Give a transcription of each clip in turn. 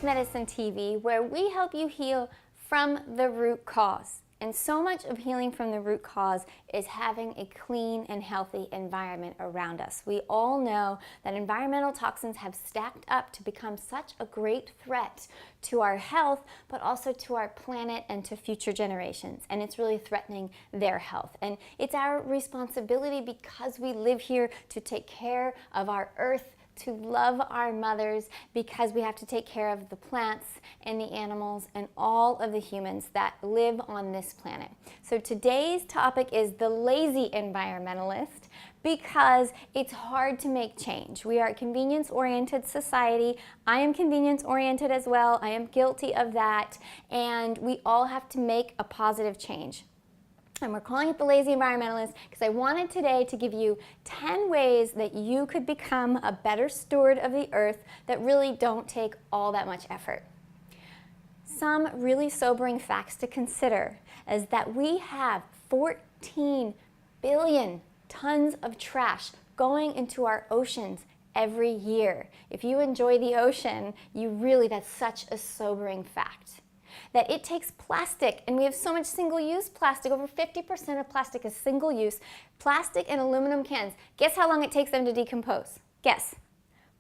Medicine TV, where we help you heal from the root cause. And so much of healing from the root cause is having a clean and healthy environment around us. We all know that environmental toxins have stacked up to become such a great threat to our health, but also to our planet and to future generations. And it's really threatening their health. And it's our responsibility, because we live here, to take care of our earth, to love our mothers, because we have to take care of the plants and the animals and all of the humans that live on this planet. So today's topic is the lazy environmentalist, because it's hard to make change. We are a convenience-oriented society. I am convenience-oriented as well. I am guilty of that. And we all have to make a positive change. And we're calling it the Lazy Environmentalist because I wanted today to give you 10 ways that you could become a better steward of the earth that really don't take all that much effort. Some really sobering facts to consider is that we have 14 billion tons of trash going into our oceans every year. If you enjoy the ocean, that's such a sobering fact. That it takes plastic, and we have so much single-use plastic. Over 50% of plastic is single-use. Plastic and aluminum cans. Guess how long it takes them to decompose? Guess.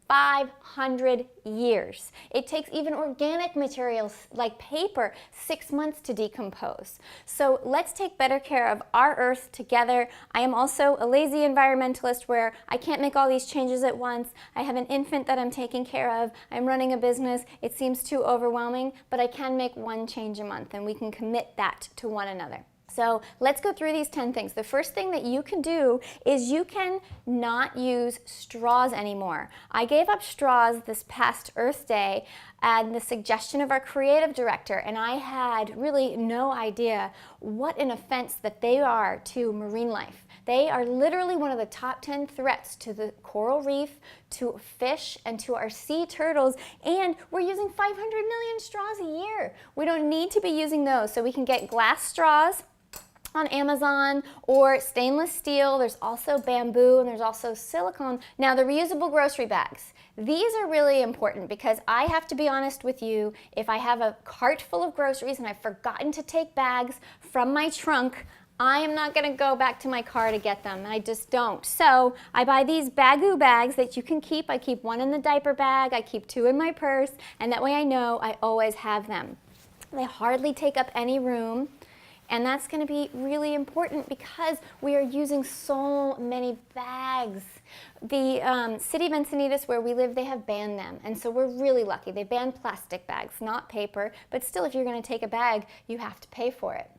500 years. It takes even organic materials like paper 6 months to decompose. So let's take better care of our earth together. I am also a lazy environmentalist, where I can't make all these changes at once. I have an infant that I'm taking care of. I'm running a business. It seems too overwhelming, but I can make one change a month, and we can commit that to one another. So let's go through these 10 things. The first thing that you can do is you can not use straws anymore. I gave up straws this past Earth Day at the suggestion of our creative director, and I had really no idea what an offense that they are to marine life. They are literally one of the top 10 threats to the coral reef, to fish, and to our sea turtles, and we're using 500 million straws a year. We don't need to be using those, so we can get glass straws on Amazon, or stainless steel. There's also bamboo, and there's also silicone. Now, the reusable grocery bags. These are really important, because I have to be honest with you, if I have a cart full of groceries and I've forgotten to take bags from my trunk, I am not going to go back to my car to get them. I just don't. So I buy these Bagoo bags that you can keep. I keep one in the diaper bag, I keep 2 in my purse, and that way I know I always have them. They hardly take up any room. And that's going to be really important, because we are using so many bags. The city of Encinitas, where we live, they have banned them. And so we're really lucky. They banned plastic bags, not paper. But still, if you're going to take a bag, you have to pay for it.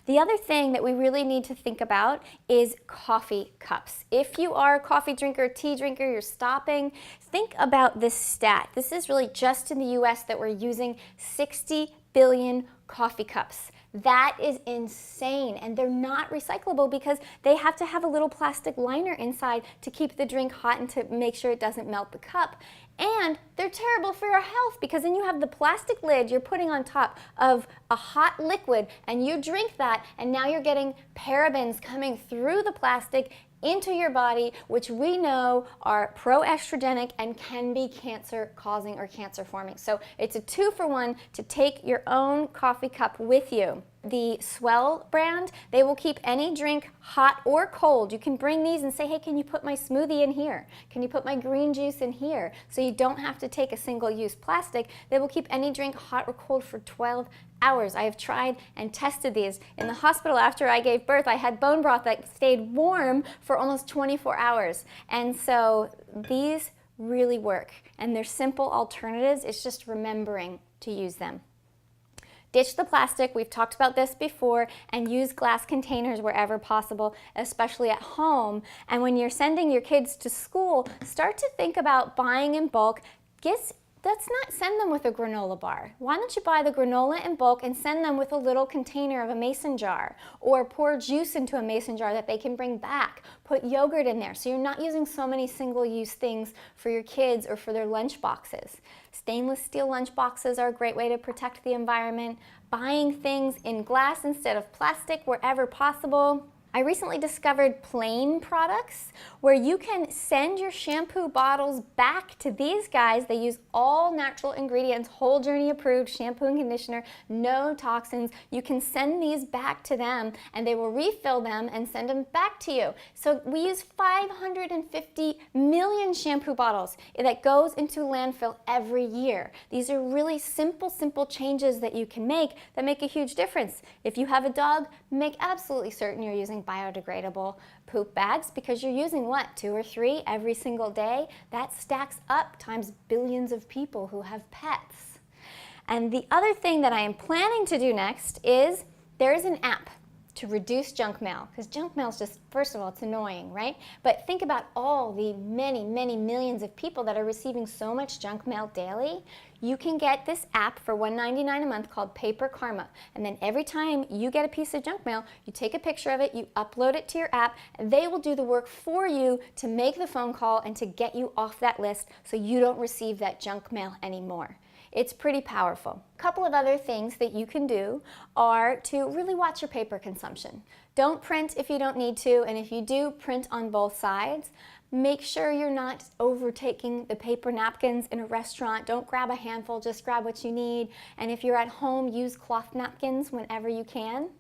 The other thing that we really need to think about is coffee cups. If you are a coffee drinker, tea drinker, you're stopping, think about this stat. This is really just in the US that we're using 60 billion coffee cups. That is insane, and they're not recyclable, because they have to have a little plastic liner inside to keep the drink hot and to make sure it doesn't melt the cup. And they're terrible for your health, because then you have the plastic lid you're putting on top of a hot liquid, and you drink that, and now you're getting parabens coming through the plastic into your body, which we know are pro-estrogenic and can be cancer-causing or cancer-forming. So it's a 2-for-1 to take your own coffee cup with you. The Swell brand, they will keep any drink hot or cold. You can bring these and say, hey, can you put my smoothie in here? Can you put my green juice in here? So you don't have to take a single-use plastic. They will keep any drink hot or cold for 12 hours. I have tried and tested these. In the hospital after I gave birth, I had bone broth that stayed warm for almost 24 hours. And so these really work, and they're simple alternatives. It's just remembering to use them. Ditch the plastic, we've talked about this before, and use glass containers wherever possible, especially at home. And when you're sending your kids to school, start to think about buying in bulk. Let's not send them with a granola bar. Why don't you buy the granola in bulk and send them with a little container of a mason jar, or pour juice into a mason jar that they can bring back. Put yogurt in there, so you're not using so many single-use things for your kids or for their lunch boxes. Stainless steel lunch boxes are a great way to protect the environment. Buying things in glass instead of plastic wherever possible. I recently discovered plain products where you can send your shampoo bottles back to these guys. They use all natural ingredients, Whole Journey approved shampoo and conditioner, no toxins. You can send these back to them and they will refill them and send them back to you. So we use 550 million shampoo bottles that goes into landfill every year. These are really simple changes that you can make that make a huge difference. If you have a dog, make absolutely certain you're using biodegradable poop bags, because you're using what, 2 or 3 every single day? That stacks up times billions of people who have pets. And the other thing that I am planning to do next is there is an app to reduce junk mail, because junk mail is just, first of all, it's annoying, right? But think about all the many millions of people that are receiving so much junk mail daily. You can get this app for $1.99 a month called Paper Karma, and then every time you get a piece of junk mail, you take a picture of it, you upload it to your app, and they will do the work for you to make the phone call and to get you off that list so you don't receive that junk mail anymore. It's pretty powerful. A couple of other things that you can do are to really watch your paper consumption. Don't print if you don't need to, and if you do, print on both sides. Make sure you're not overtaking the paper napkins in a restaurant. Don't grab a handful, just grab what you need. And if you're at home, use cloth napkins whenever you can.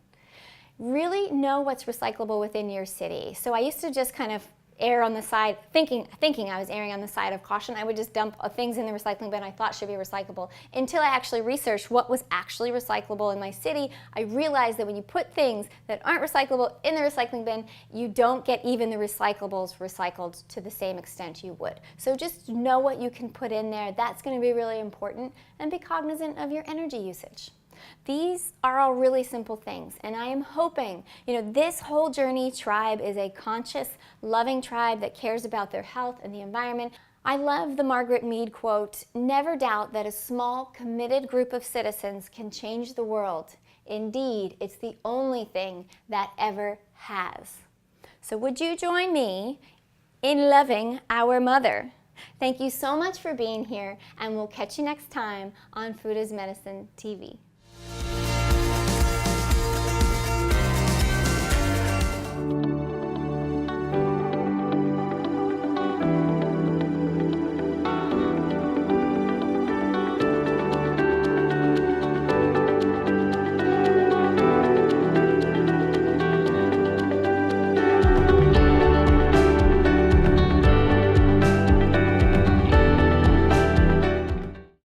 Really know what's recyclable within your city. So I used to just kind of err on the side, thinking I was erring on the side of caution. I would just dump things in the recycling bin I thought should be recyclable. Until I actually researched what was actually recyclable in my city, I realized that when you put things that aren't recyclable in the recycling bin, you don't get even the recyclables recycled to the same extent you would. So just know what you can put in there. That's going to be really important, and be cognizant of your energy usage. These are all really simple things, and I am hoping, this Whole Journey tribe is a conscious, loving tribe that cares about their health and the environment. I love the Margaret Mead quote, "Never doubt that a small, committed group of citizens can change the world. Indeed, it's the only thing that ever has." So would you join me in loving our mother? Thank you so much for being here, and we'll catch you next time on Food is Medicine TV.